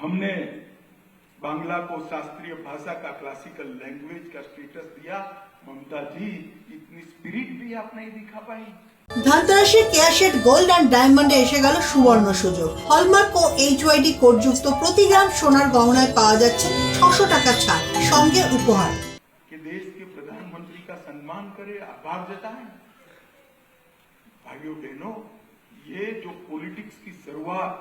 हमने बांग्ला को शास्त्रीय भाषा का, क्लासिकल लैंग्वेज का स्टेटस दिया। ममता जी, इतनी स्पिरिट भी आप नहीं दिखा पाई। ধানতেরাসের কেয়ারশেড গোল্ড অ্যান্ড ডায়মন্ডে এসে গেল সুবর্ণ সুযোগ। হলমার্ক ও এইচওয়াইডি কোডযুক্ত প্রতি গ্রাম সোনার গহনায় পাওয়া যাচ্ছে 600 টাকা ছাড়, সঙ্গে উপহার। कि देश के प्रधानमंत्री का सम्मान करे, आभार जताएं। भाइयों बहनों, ये जो पॉलिटिक्स की शुरुआत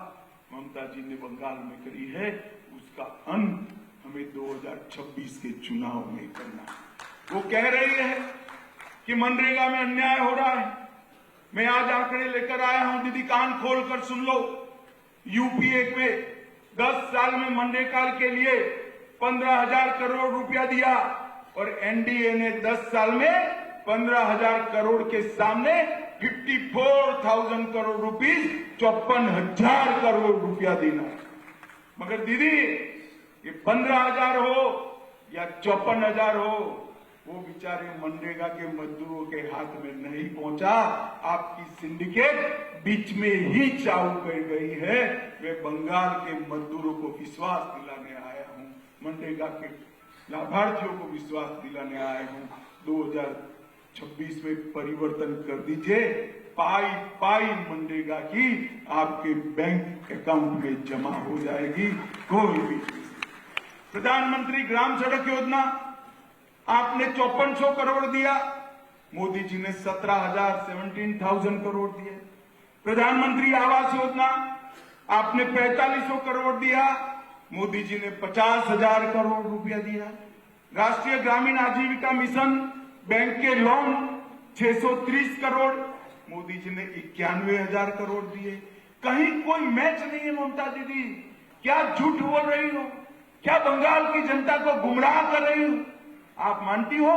ममता जी ने बंगाल में करी है, उसका अंत हमें 2026 के चुनाव में करना है। वो कह रही है कि मनरेगा में अन्याय हो रहा है। मैं आज आंकड़े लेकर आया हूं, दीदी कान खोल कर सुन लो। यूपीए पे 10 साल में मनरेगा के लिए 15,000 करोड़ रुपया दिया और एनडीए ने 10 साल में 15,000 करोड़ के सामने 54,000 करोड़ रुपीस, 54,000 करोड़ रुपया देना। मगर दीदी, ये 15,000 हो या 54,000 हो, वो बेचारे मनरेगा के मजदूरों के हाथ में नहीं पहुंचा। आपकी सिंडिकेट बीच में ही चाऊ कर गई है। मैं बंगाल के मजदूरों को विश्वास दिलाने आया हूं, मनरेगा के लाभार्थियों को विश्वास दिलाने आया हूं। 2026 में परिवर्तन कर दीजिए। पाई पाई मनरेगा की आपके बैंक अकाउंट में जमा हो जाएगी। कोई भी प्रधानमंत्री ग्राम सड़क योजना आपने 5400 करोड़ दिया, मोदी जी ने 17,000 करोड़ दिए। प्रधानमंत्री आवास योजना आपने 4500 करोड़ दिया, मोदी जी ने 50,000 करोड़ रुपया दिया। राष्ट्रीय ग्रामीण आजीविका मिशन बैंक के लोन 630 करोड़, मोदी जी ने 91,000 करोड़ दिए। कहीं कोई मैच नहीं है ममता दीदी। क्या झूठ बोल रही हो? क्या बंगाल की जनता को गुमराह कर रही हो? आप मानती हो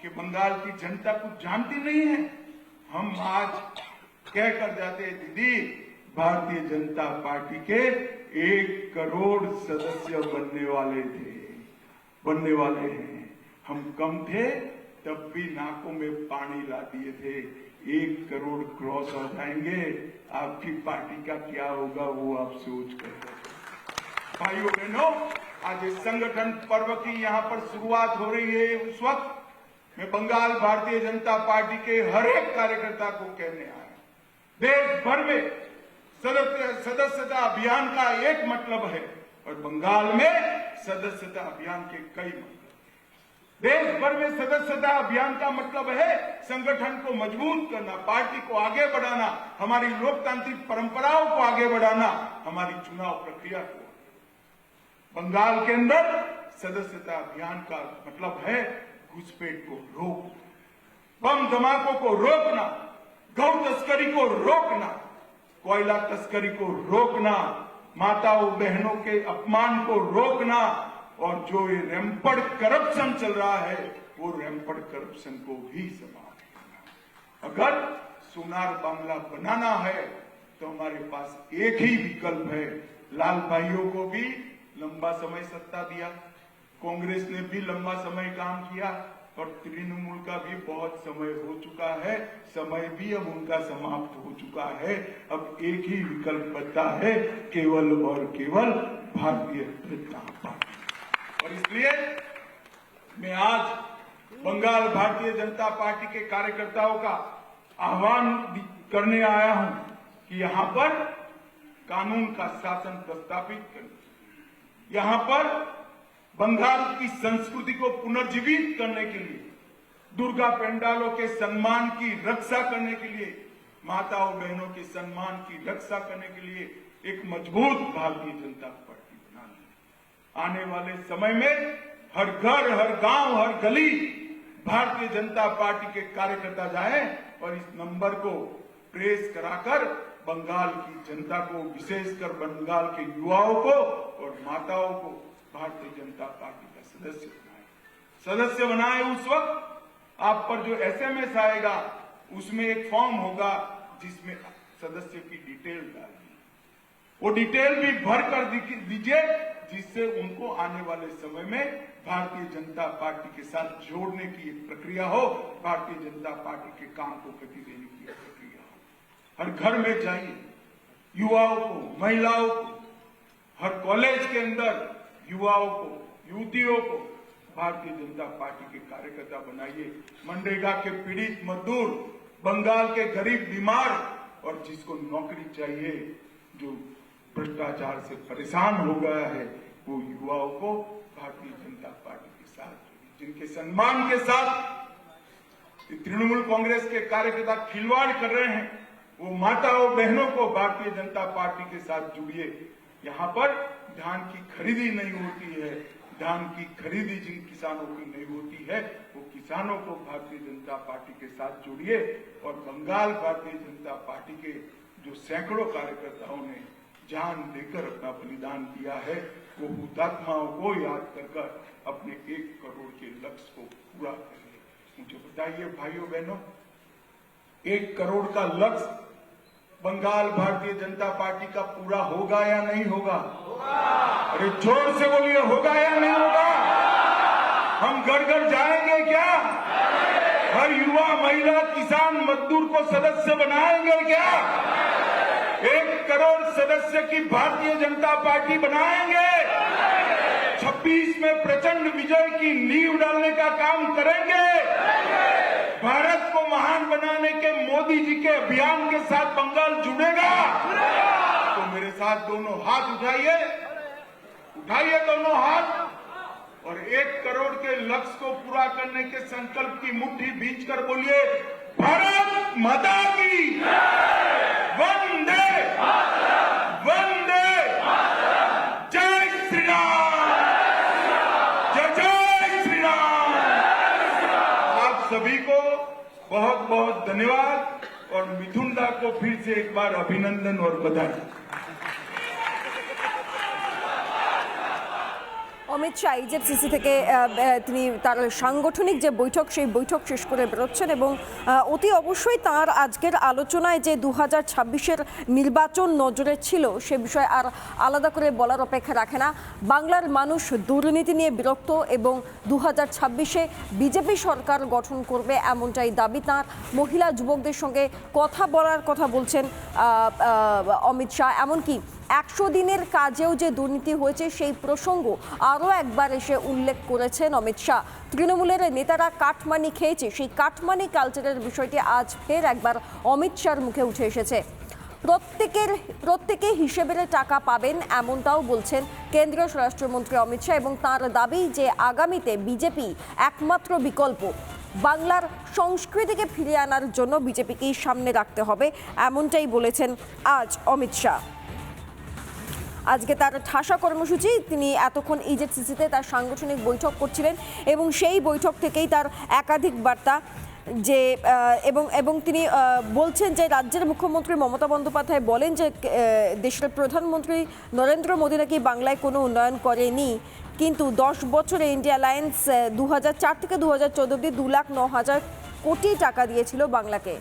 कि बंगाल की जनता कुछ जानती नहीं है? हम आज कह कर जाते हैं, दीदी भारतीय जनता पार्टी के 1 करोड़ सदस्य बनने वाले हैं। हम कम थे तब भी नाकों में पानी ला दिए थे। 1 करोड़ क्रॉस हो जाएंगे, आपकी पार्टी का क्या होगा वो आप सोच कर। भाइयों बहनों, आज इस संगठन पर्व की यहाँ पर शुरुआत हो रही है। उस वक्त मैं बंगाल भारतीय जनता पार्टी के हर एक कार्यकर्ता को कहने आया, देश भर में सदस्यता अभियान का एक मतलब है और बंगाल में सदस्यता अभियान के कई मतलब। देश भर में सदस्यता अभियान का मतलब है संगठन को मजबूत करना, पार्टी को आगे बढ़ाना, हमारी लोकतांत्रिक परंपराओं को आगे बढ़ाना, हमारी चुनाव प्रक्रिया को। बंगाल के अंदर सदस्यता अभियान का मतलब है घुसपैठ को रोकना, बम धमाकों को रोकना, गौ तस्करी को रोकना, कोयला तस्करी को रोकना, माताओं बहनों के अपमान को रोकना और जो ये रैंपड करप्शन चल रहा है वो रैंपड करप्शन को भी समाप्त करना। अगर सोनार बांग्ला बनाना है तो हमारे पास एक ही विकल्प है। लाल भाइयों को भी लंबा समय सत्ता दिया, कांग्रेस ने भी लंबा समय काम किया और तृणमूल का भी बहुत समय हो चुका है। समय भी अब उनका समाप्त हो चुका है। अब एक ही विकल्प बचता है, केवल और केवल भारतीय जनता पार्टी। और इसलिए मैं आज बंगाल भारतीय जनता पार्टी के कार्यकर्ताओं का आह्वान करने आया हूं कि यहां पर कानून का शासन प्रस्तापित करें, यहां पर बंगाल की संस्कृति को पुनर्जीवित करने के लिए, दुर्गा पंडालों के सम्मान की रक्षा करने के लिए, माताओं बहनों के सम्मान की रक्षा करने के लिए एक मजबूत भारतीय जनता पार्टी बनानी है। आने वाले समय में हर घर, हर गांव, हर गली भारतीय जनता पार्टी के कार्यकर्ता जाएं और इस नंबर को ट्रेस कराकर बंगाल की जनता को, विशेषकर बंगाल के युवाओं को और माताओं को भारतीय जनता पार्टी का सदस्य बनाए। उस वक्त आप पर जो एसएमएस आएगा उसमें एक फॉर्म होगा जिसमें सदस्य की डिटेल डालिए, वो डिटेल भी भर कर दीजिए जिससे उनको आने वाले समय में भारतीय जनता पार्टी के साथ जोड़ने की एक प्रक्रिया हो, भारतीय जनता पार्टी के काम को गति देने की एक प्रक्रिया हो। हर घर में जाइए, युवाओं को, महिलाओं को हर कॉलेज के अंदर युवाओं को, युवतियों को भारतीय जनता पार्टी के कार्यकर्ता बनाइए। मनरेगा के पीड़ित मजदूर, बंगाल के गरीब बीमार और जिसको नौकरी चाहिए, जो भ्रष्टाचार से परेशान हो गया है, वो युवाओं को भारतीय जनता पार्टी के साथ जोड़िए। जिनके सम्मान के साथ तृणमूल कांग्रेस के कार्यकर्ता खिलवाड़ कर रहे हैं, वो माताओं बहनों को भारतीय जनता पार्टी के साथ जुड़िए। यहाँ पर धान की खरीदी नहीं होती है, धान की खरीदी जिन किसानों की नहीं होती है, वो किसानों को भारतीय जनता पार्टी के साथ जोड़िए। और बंगाल भारतीय जनता पार्टी के जो सैकड़ों कार्यकर्ताओं ने जान देकर अपना बलिदान दिया है, वो हुतात्माओं को याद कर अपने 1 करोड़ के लक्ष्य को पूरा करिए। मुझे बताइए भाइयों बहनों, 1 करोड़ का लक्ष्य बंगाल भारतीय जनता पार्टी का पूरा होगा या नहीं होगा? अरे जोर से बोलिए, होगा या नहीं होगा? हम घर घर जाएंगे क्या? हर युवा, महिला, किसान, मजदूर को सदस्य बनाएंगे क्या? 1 करोड़ सदस्य की भारतीय जनता पार्टी बनाएंगे। 26 में प्रचंड विजय की नींव डालने का काम करेंगे। भारत को महान बनाने के मोदी जी के अभियान के साथ बंगाल जुड़ेगा। तो मेरे साथ दोनों हाथ उठाइए, उठाइए दोनों हाथ और 1 करोड़ के लक्ष्य को पूरा करने के संकल्प की मुट्ठी भींचकर बोलिए, भारत माता की वंदे वंदे, जय श्री राम, जय जय श्री राम। आप सभी को बहुत बहुत धन्यवाद और मिथुन दा को फिर से एक बार अभिनंदन और बधाई। অমিত শাহ ইজেপসিসি থেকে তিনি তার সাংগঠনিক যে বৈঠক, সেই বৈঠক শেষ করে বেরোচ্ছেন এবং অতি অবশ্যই তার আজকের আলোচনায় যে 2026-এর নির্বাচন নজরে ছিল সে বিষয়ে আর আলাদা করে বলার অপেক্ষা রাখে না। বাংলার মানুষ দুর্নীতি নিয়ে বিরক্ত এবং 2026-এ বিজেপি সরকার গঠন করবে এমনটাই দাবি তাঁর। মহিলা যুবকদের সঙ্গে কথা বলার কথা বলছেন অমিত শাহ। এমনকি 100 দিনের কাজেও যে দুর্নীতি হয়েছে সেই প্রসঙ্গ আরও একবার এসে উল্লেখ করেছেন অমিত শাহ। তৃণমূলের নেতারা কাটমানি খেয়েছে, সেই কাটমানি কালচারের বিষয়টি আজ ফের একবার অমিত শাহর মুখে উঠে এসেছে। প্রত্যেকে হিসেবের টাকা পাবেন এমনটাও বলছেন কেন্দ্রীয় স্বরাষ্ট্রমন্ত্রী অমিত শাহ এবং তাঁর দাবি যে আগামীতে বিজেপি একমাত্র বিকল্প। বাংলার সংস্কৃতিকে ফিরিয়ে আনার জন্য বিজেপিকেই সামনে রাখতে হবে এমনটাই বলেছেন আজ অমিত শাহ। আজকে তার ঠাসা কর্মসূচি, তিনি এতক্ষণ ইজেডসিসিতে তার সাংগঠনিক বৈঠক করছিলেন এবং সেই বৈঠক থেকেই তার একাধিক বার্তা যে এবং তিনি বলছেন যে রাজ্যের মুখ্যমন্ত্রী মমতা বন্দ্যোপাধ্যায় বলেন যে দেশের প্রধানমন্ত্রী নরেন্দ্র মোদী নাকি বাংলায় কোনো উন্নয়ন করেনি, কিন্তু 10 বছরে ইন্ডিয়া অ্যালায়েন্স 2004 থেকে 2014 অবধি 2,09,000 কোটি টাকা দিয়েছিল বাংলাকে।